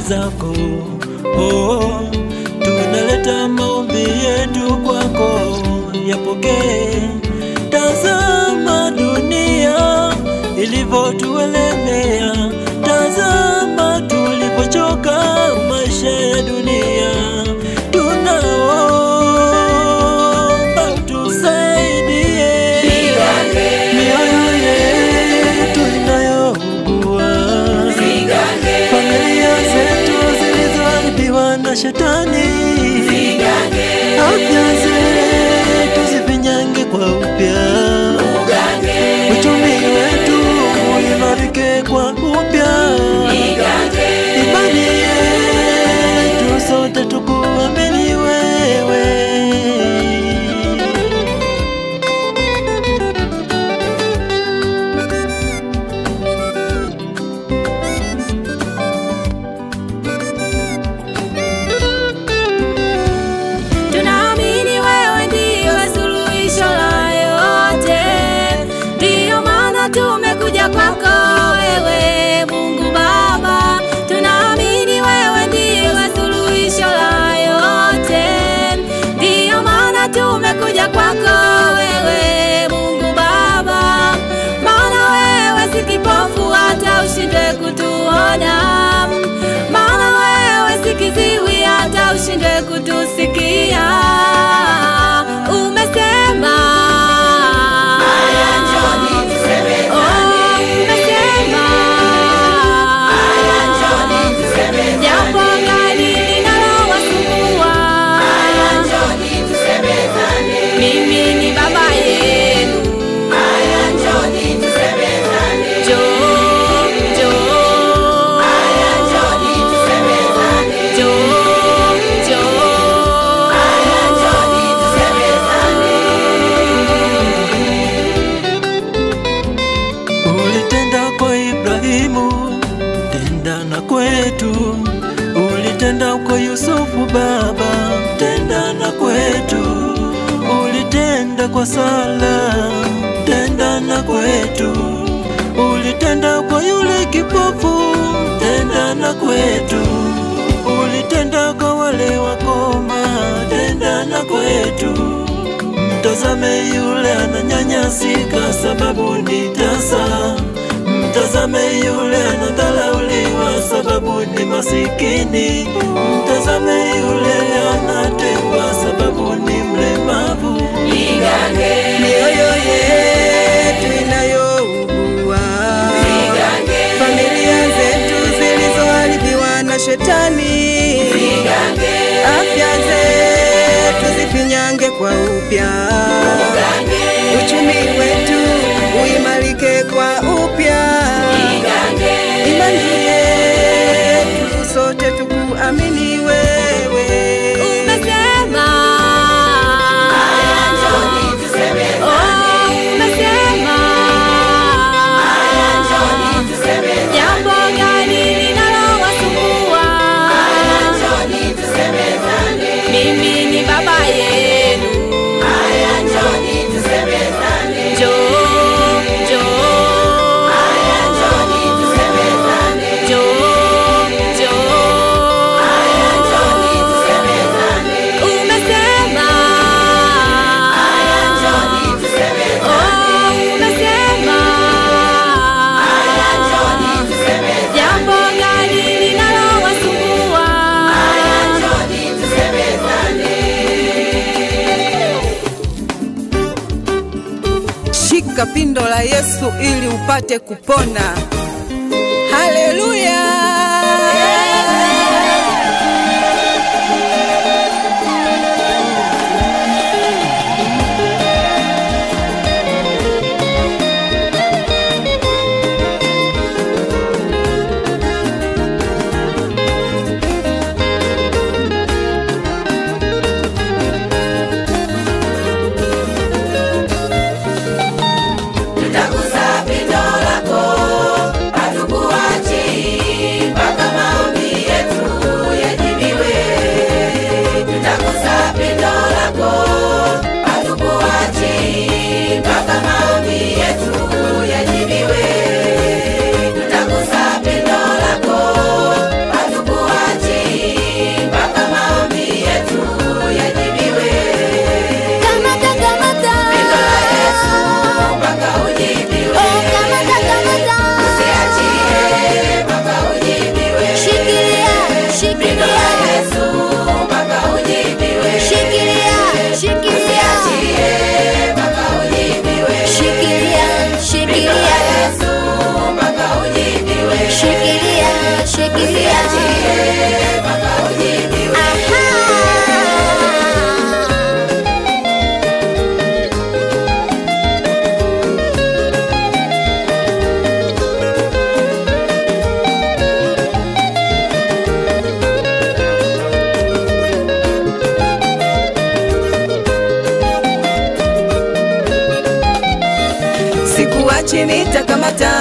zako. Oh, tunaleta maombi yetu kwako, yapokee. Tazama dunia ilivyotuelemea, tazama tulivyochoka maisha ya dunia. Tunaomba tusaidie mioyo yetu inayougua, familia zetu zilizoharibiwa na shetani, afya zetu zifinyange kwa upya, uchumi wetu uimarike kwa upya, imani yetu sote tukuamini wewe. Tunaamini wewe ndiyo suluhisho la yote, ndiyo maana tumekuja kwako wewe Mungu Baba. Tunaamini wewe ndiyo suluhisho la yote, ndiyo maana tumekuja kwako wewe Mungu Baba. Maana wewe si kipofu hata ushindwe kutuona, maana wewe si kiziwi hata ushindwe kutusikia. Umesema jambo gani linalowasumbua, mimi ni baba yenu. Ulitenda kwa Ibrahimu, tenda na kwetu. Ulitenda kwa Yusufu Baba, tenda na kwetu. Ulitenda kwa Sala, tenda na kwetu. Ulitenda kwa yule kipofu, tenda na kwetu. Ulitenda kwa wale wakoma, tenda na kwetu. Mtazame yule ananyanyasika sababu ni tasa, mtazame yule anadharauliwa sababu ni masikini, mtazame yule anatengwa sababu ni mlemavu. Mioyo yetu inayougua, familia zetu zilizoharibiwa na shetani, afya zetu zifinyange kwa upya, uchumi wetu uimarike kwa upya, imani yetu sote tukuamini wewe. Umesema jambo gani linalowasumbua, mimi ni baba yenu. Shika pindo la Yesu ili upate kupona. Haleluya! Nitagusa pindo lako sikuachi nitakamata,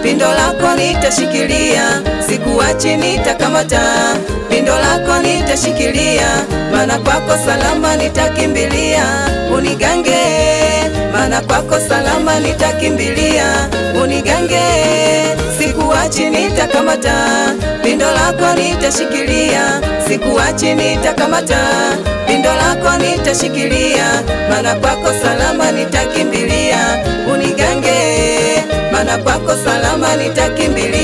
pindo lako nitashikilia, sikuachi nitakamata, pindo lako nitashikilia, maana kwako salama nitakimbilia, unigange, maana kwako salama nitakimbilia, unigange, sikuachi nitakamata, pindo lako nitashikilia, sikuachi nitakamata, pindo lako nitashikilia, maana kwako salama nitakimbilia, unigange, maana kwako salama nitakimbilia.